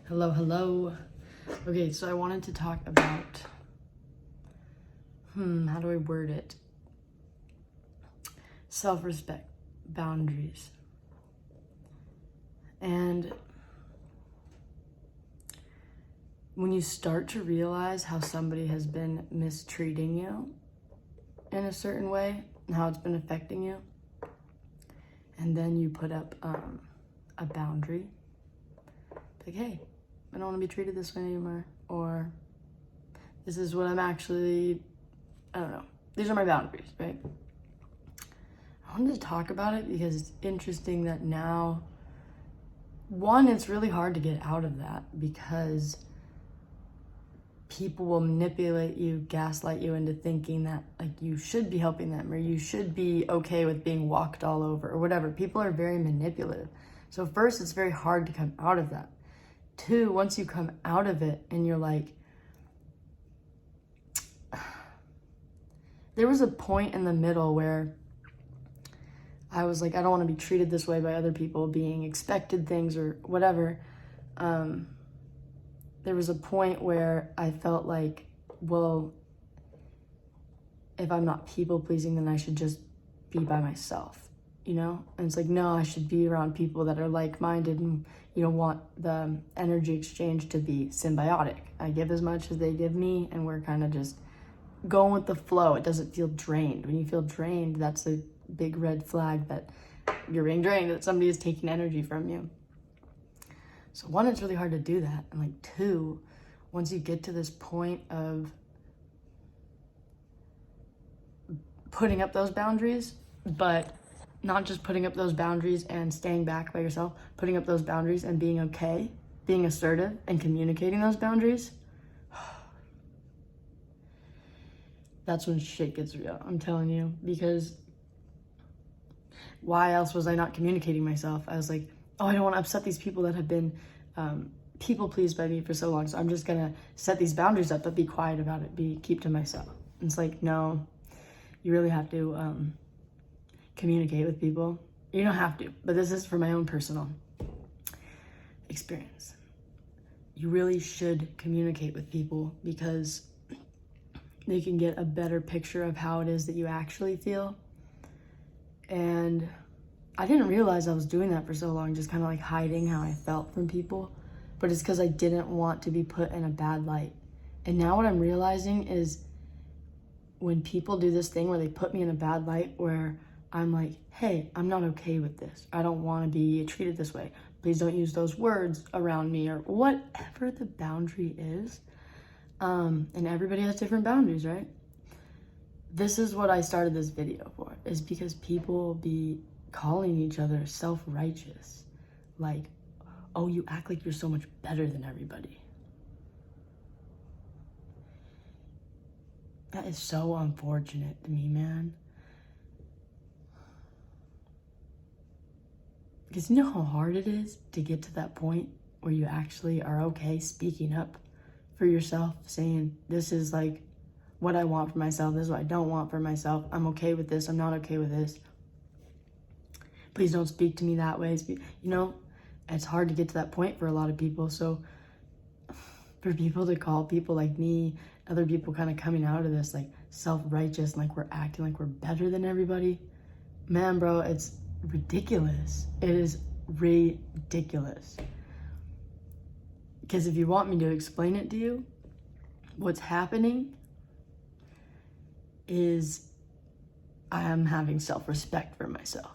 Hello, hello. Okay, so I wanted to talk about, how do I word it? Self-respect, boundaries. And when you start to realize how somebody has been mistreating you in a certain way and how it's been affecting you, and then you put up a boundary, like, hey, I don't want to be treated this way anymore, or this is what I'm actually, I don't know, these are my boundaries, right? I wanted to talk about it because it's interesting that now, one, it's really hard to get out of that because people will manipulate you, gaslight you into thinking that like you should be helping them or you should be okay with being walked all over or whatever. People are very manipulative. So first, it's very hard to come out of that. Two, once you come out of it and you're like, there was a point in the middle where I was like, I don't want to be treated this way by other people, being expected things or whatever. There was a point where I felt like, well, if I'm not people pleasing, then I should just be by myself, you know? And it's like, no, I should be around people that are like-minded and, you know, want the energy exchange to be symbiotic. I give as much as they give me, and we're kind of just going with the flow. It doesn't feel drained. When you feel drained, that's a big red flag that you're being drained, that somebody is taking energy from you. So one, it's really hard to do that. And like two, once you get to this point of putting up those boundaries, but not just putting up those boundaries and staying back by yourself, putting up those boundaries and being okay, being assertive and communicating those boundaries, that's when shit gets real, I'm telling you. Because why else was I not communicating myself? I was like, oh, I don't want to upset these people that have been people pleased by me for so long, so I'm just gonna set these boundaries up, but be quiet about it, keep to myself. And it's like, no, you really have to communicate with people. You don't have to, but this is for my own personal experience. You really should communicate with people because they can get a better picture of how it is that you actually feel. And I didn't realize I was doing that for so long, just kind of like hiding how I felt from people. But it's because I didn't want to be put in a bad light. And now what I'm realizing is when people do this thing where they put me in a bad light, where I'm like, hey, I'm not okay with this. I don't want to be treated this way. Please don't use those words around me, or whatever the boundary is. And everybody has different boundaries, right? This is what I started this video for, is because people be calling each other self-righteous. Like, oh, you act like you're so much better than everybody. That is so unfortunate to me, man. Because you know how hard it is to get to that point where you actually are okay speaking up for yourself, saying, this is like what I want for myself, this is what I don't want for myself, I'm okay with this, I'm not okay with this. Please don't speak to me that way. You know, it's hard to get to that point for a lot of people. So for people to call people like me, other people kind of coming out of this like self-righteous, like we're acting like we're better than everybody, man, bro, it's ridiculous. It is ridiculous. Because if you want me to explain it to you, what's happening is I am having self-respect for myself.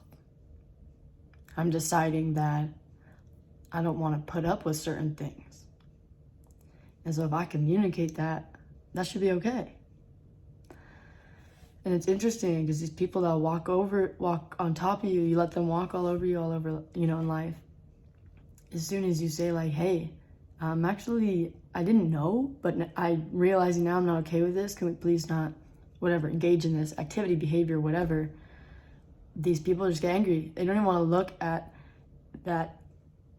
I'm deciding that I don't want to put up with certain things. And so if I communicate that, that should be okay. And it's interesting because these people that walk on top of you, you let them walk all over you, you know, in life. As soon as you say like, hey, actually, I didn't know, but I'm realizing now I'm not okay with this. Can we please not, whatever, engage in this activity, behavior, whatever. These people just get angry. They don't even want to look at that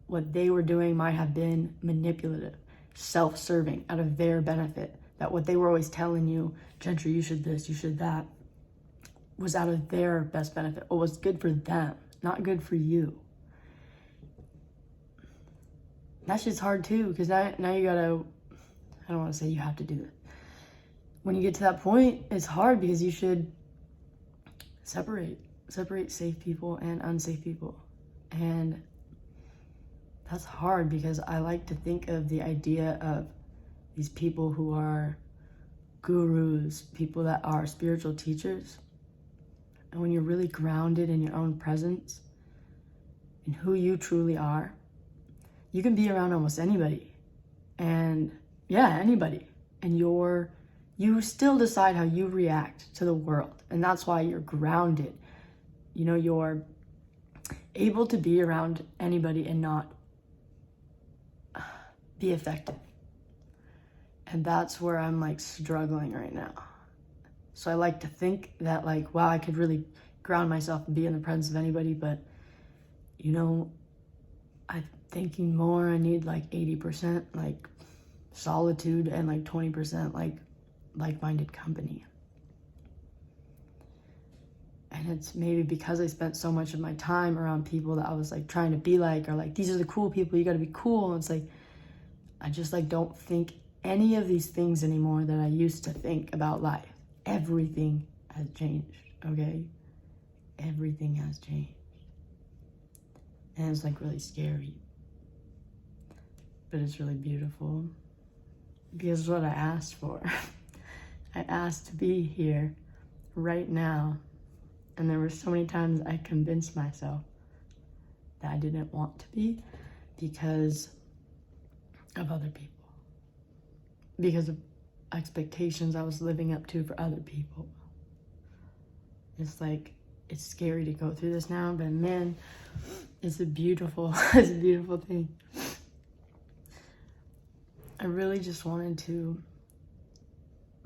what they were doing might have been manipulative, self-serving, out of their benefit. That what they were always telling you, Gentry, you should this, you should that, was out of their best benefit, or was good for them, not good for you. that shit's hard too, because now you gotta, I don't want to say you have to do it. When you get to that point, it's hard because you should separate safe people and unsafe people. And that's hard because I like to think of the idea of these people who are gurus, people that are spiritual teachers. And when you're really grounded in your own presence and who you truly are, you can be around almost anybody. And yeah, anybody. And you still decide how you react to the world. And that's why you're grounded. You know, you're able to be around anybody and not be affected. And that's where I'm like struggling right now. So I like to think that like, wow, I could really ground myself and be in the presence of anybody, but you know, I'm thinking more, I need like 80% like solitude and like 20% like like-minded company. And it's maybe because I spent so much of my time around people that I was like trying to be like, or like, these are the cool people, you gotta be cool. And it's like, I just like don't think any of these things anymore that I used to think about life. Everything has changed, okay? Everything has changed. And it's like really scary. But it's really beautiful. Because it's what I asked for. I asked to be here right now. And there were so many times I convinced myself that I didn't want to be because of other people. Because of expectations I was living up to for other people. It's like, it's scary to go through this now, but man, it's a beautiful thing. I really just wanted to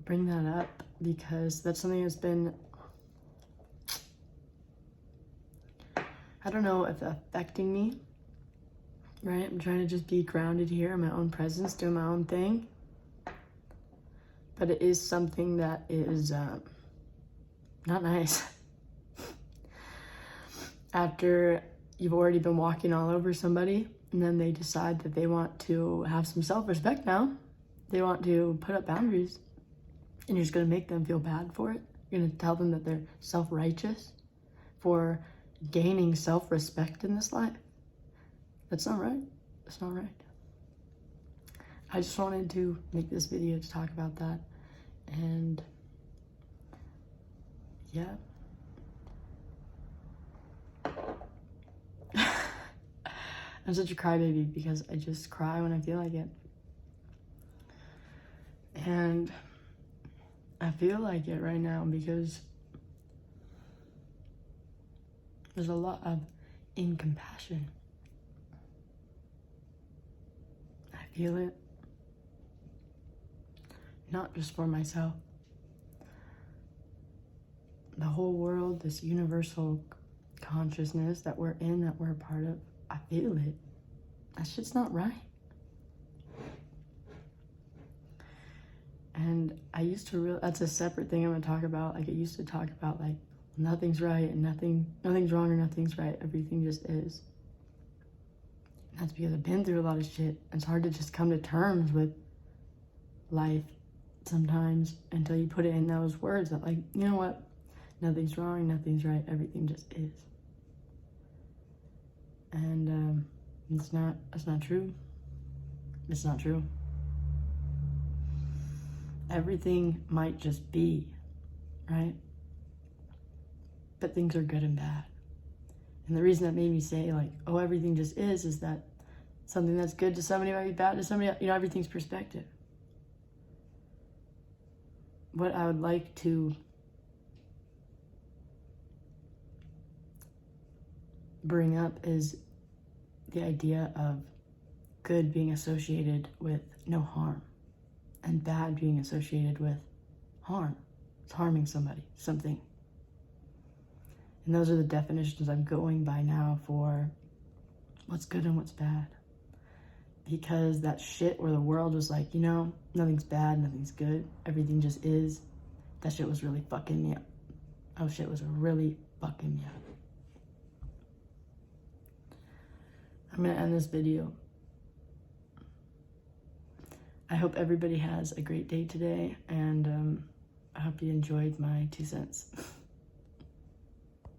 bring that up because that's something that's been, I don't know if affecting me, right? I'm trying to just be grounded here in my own presence, doing my own thing. But it is something that is not nice. After you've already been walking all over somebody, and then they decide that they want to have some self-respect now. They want to put up boundaries. And you're just gonna make them feel bad for it. You're gonna tell them that they're self-righteous for gaining self-respect in this life. That's not right. That's not right. I just wanted to make this video to talk about that. And yeah. I'm such a crybaby because I just cry when I feel like it. And I feel like it right now because there's a lot of incompassion. I feel it. Not just for myself. The whole world, this universal consciousness that we're in, that we're a part of, I feel it. That shit's not right. And I used to that's a separate thing I'm gonna talk about. Like I used to talk about like nothing's right and nothing's wrong or nothing's right. Everything just is. And that's because I've been through a lot of shit. It's hard to just come to terms with life sometimes until you put it in those words that like, you know what? Nothing's wrong, nothing's right, everything just is. And that's not true. It's not true. Everything might just be, right? But things are good and bad. And the reason that made me say like, oh, everything just is that something that's good to somebody might be bad to somebody else. You know, everything's perspective. What I would like to bring up is the idea of good being associated with no harm and bad being associated with harm. It's harming somebody, something. And those are the definitions I'm going by now for what's good and what's bad. Because that shit where the world was like, you know, nothing's bad, nothing's good, everything just is, that shit was really fucking me up. Oh, shit was really fucking me up. I'm gonna end this video I hope everybody has a great day today, and I hope you enjoyed my 2 cents.